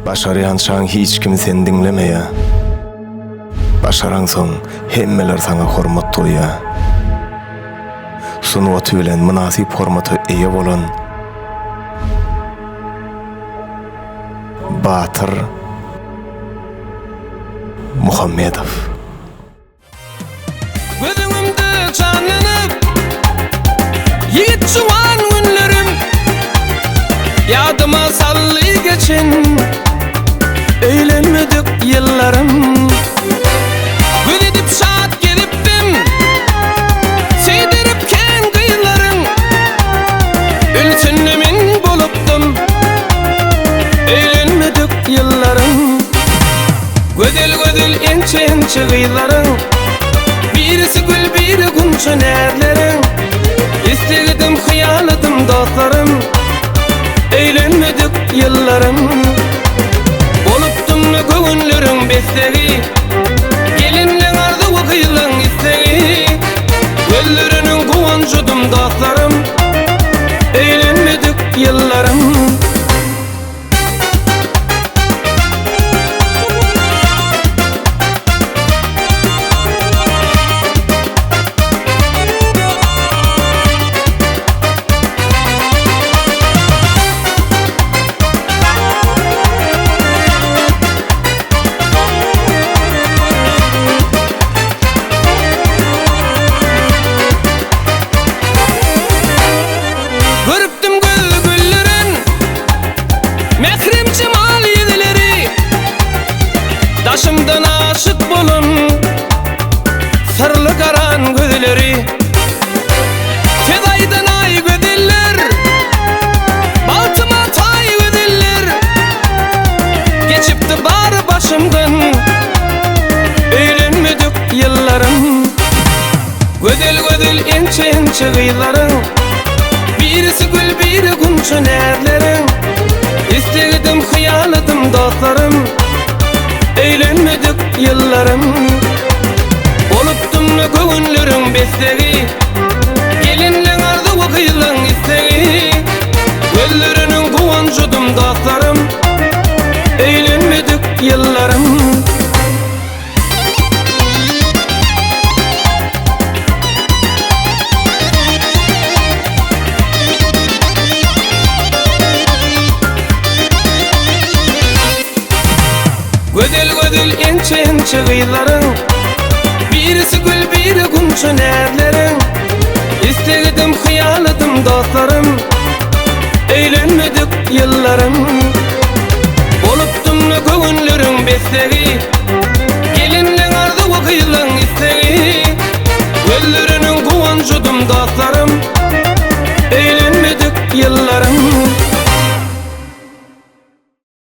Başarayançaň hiç kim sen dinlemeýär. Başaransoň hemmeler sana hormat duýýar. Sunuwaty bilen münasip hormaty eýe bolan Batyr Muhammedow. Gözümde canlanıp yiğit juwan günlerim yadıma sally geçen eýlenmedik ýyllarym. Gün edip şat gelipdim seydirip kän kıyılaryň ülsünde min bolupdym eýlenmedik ýyllarym. Gödel gödel ençe ençe gıylaryň birisi gül biri gunça nerlerin İstegidim hıyaladım dostlarım Eýlenmedik ýyllarym. Bolupdym göňülleriň bestegi Gelinleň arzuwy kıylaň istegi Gölleriniň guwanjydym dostlarım Eýlenmedik ýyllarym. Daşımdan aşık bolun sarılı karan gözleri tez aydan ay gödiller baltıma tay gödiller geçipti bar başımdan eýlenmedik ýyllarym. Gödel gödel ençe ençe gıylaryň birisi gül biri gunça nerlerin istegidim hıyaladım dostlarım Eýlenmedik ýyllarym. Bolupdym göňülleriň bestegi Gelinleň arzuwy kıylaň istegi Gölleriniň guwanjydym dostlarym Eýlenmedik ýyllarym. Gödel gödel ençe ençe gıylaryň birisi gül biri gunça nerlerin istegidim hıyaladım dostlarım eýlenmedik ýyllarym. Bolupdym göňülleriň bestegi gelinleň arzuwy kıylaň istegi gölleriniň guwanjydym dostlarım eýlenmedik ýyllarym.